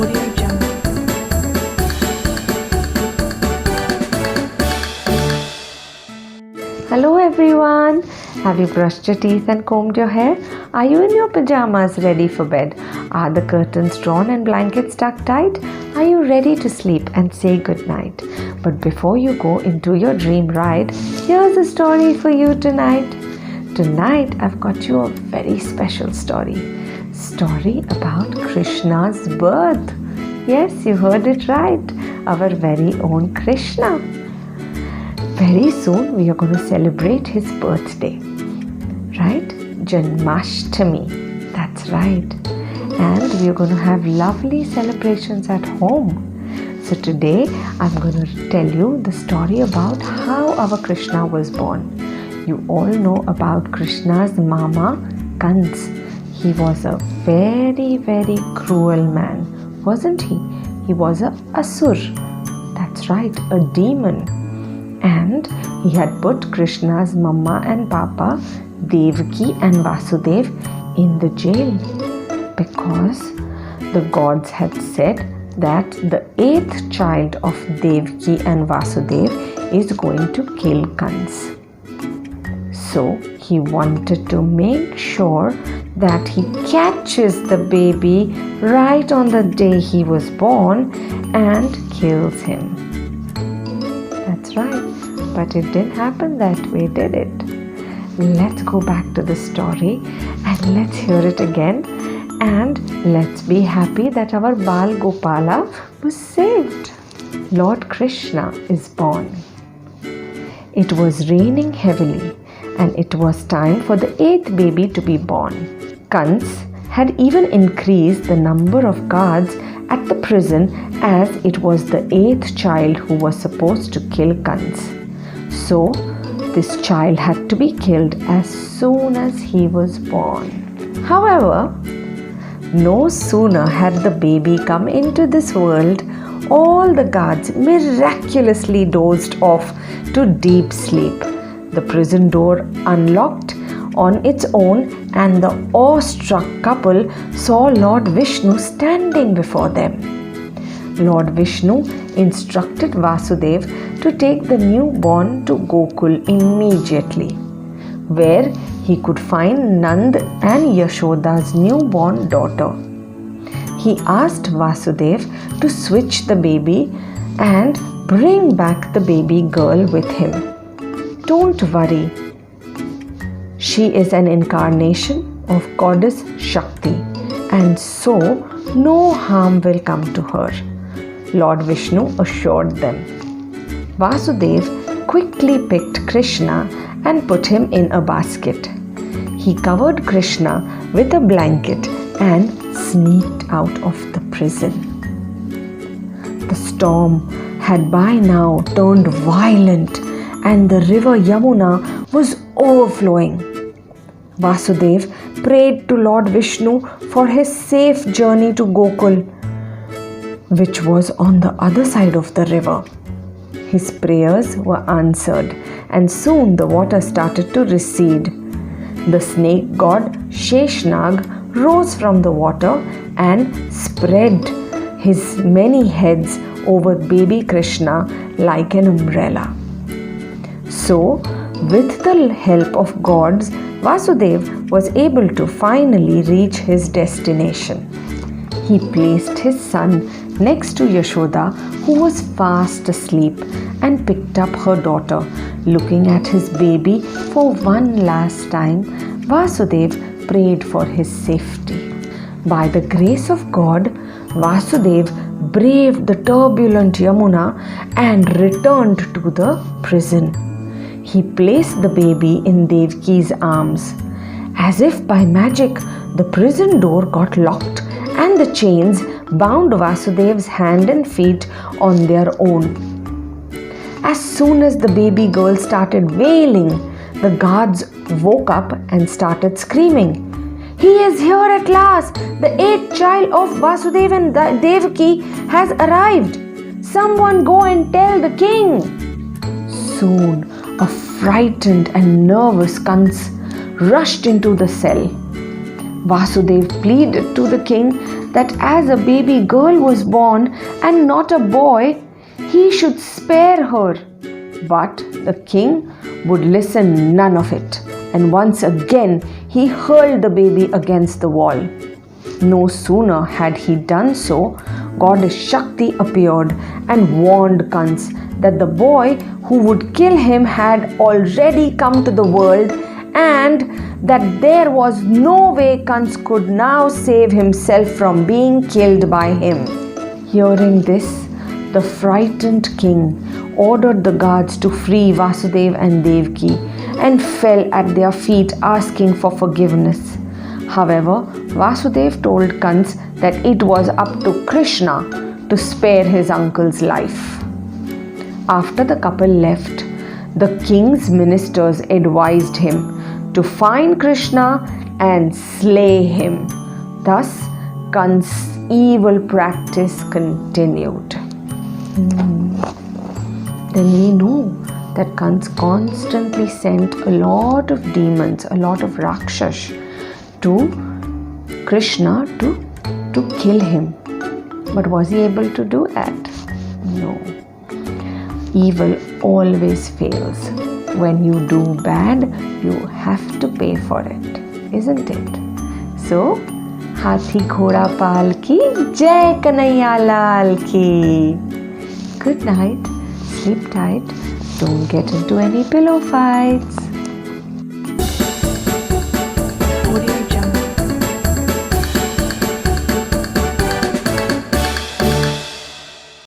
Audio Jungle. Hello everyone! Have you brushed your teeth and combed your hair? Are you in your pajamas ready for bed? Are the curtains drawn and blankets tucked tight? Are you ready to sleep and say goodnight? But before you go into your dream ride, here's a story for you tonight. Tonight I've got you a very special story. Story about Krishna's birth. Yes, you heard it right. Our very own Krishna. Very soon we are going to celebrate his birthday, right? Janmashtami, that's right. And we are going to have lovely celebrations at home. So today I'm going to tell you the story about how our Krishna was born. You all know about Krishna's mama, Kans. He was a very, very cruel man, wasn't he? He was a asur. That's right, a demon. And he had put Krishna's mama and papa, Devaki and Vasudev, in the jail because the gods had said that the 8th child of Devaki and Vasudev is going to kill Kans. So he wanted to make sure that he catches the baby right on the day he was born and kills him. That's right, but it didn't happen that way, did it? Let's go back to the story and let's hear it again, and let's be happy that our Bal Gopala was saved. Lord Krishna is born. It was raining heavily and it was time for the 8th baby to be born. Kans had even increased the number of guards at the prison as it was the 8th child who was supposed to kill Kans. So, this child had to be killed as soon as he was born. However, no sooner had the baby come into this world, all the guards miraculously dozed off to deep sleep. The prison door unlocked on its own and the awestruck couple saw Lord Vishnu standing before them. Lord Vishnu instructed Vasudev to take the newborn to Gokul immediately, where he could find Nand and Yashoda's newborn daughter. He asked Vasudev to switch the baby and bring back the baby girl with him. Don't worry, she is an incarnation of goddess Shakti, and so no harm will come to her, Lord Vishnu assured them. Vasudev quickly picked Krishna and put him in a basket. He covered Krishna with a blanket and sneaked out of the prison. The storm had by now turned violent and the river Yamuna was overflowing. Vasudev prayed to Lord Vishnu for his safe journey to Gokul, which was on the other side of the river. His prayers were answered, and soon the water started to recede. The snake god Sheshnag rose from the water and spread his many heads over baby Krishna like an umbrella. So, with the help of gods, Vasudev was able to finally reach his destination. He placed his son next to Yashoda, who was fast asleep, and picked up her daughter. Looking at his baby for one last time, Vasudev prayed for his safety. By the grace of God, Vasudev braved the turbulent Yamuna and returned to the prison. He placed the baby in Devaki's arms. As if by magic, the prison door got locked and the chains bound Vasudev's hand and feet on their own. As soon as the baby girl started wailing, the guards woke up and started screaming, "He is here at last! The 8th child of Vasudev and Devaki has arrived! Someone go and tell the king!" Soon, a frightened and nervous Kans rushed into the cell. Vasudev pleaded to the king that as a baby girl was born and not a boy, he should spare her. But the king would listen none of it, and once again he hurled the baby against the wall. No sooner had he done so, Goddess Shakti appeared and warned Kans that the boy who would kill him had already come to the world, and that there was no way Kans could now save himself from being killed by him. Hearing this, the frightened king ordered the guards to free Vasudeva and Devaki and fell at their feet asking for forgiveness. However, Vasudeva told Kans that it was up to Krishna to spare his uncle's life. After the couple left, the king's ministers advised him to find Krishna and slay him. Thus, Kans' evil practice continued. Then we know that Kans constantly sent a lot of demons, a lot of Rakshas to Krishna to kill him. But was he able to do that? No. Evil always fails. When you do bad, you have to pay for it, isn't it? So, Hathi Ghoda Pal ki Jai Kanhaiya Lal ki. Good night. Sleep tight. Don't get into any pillow fights.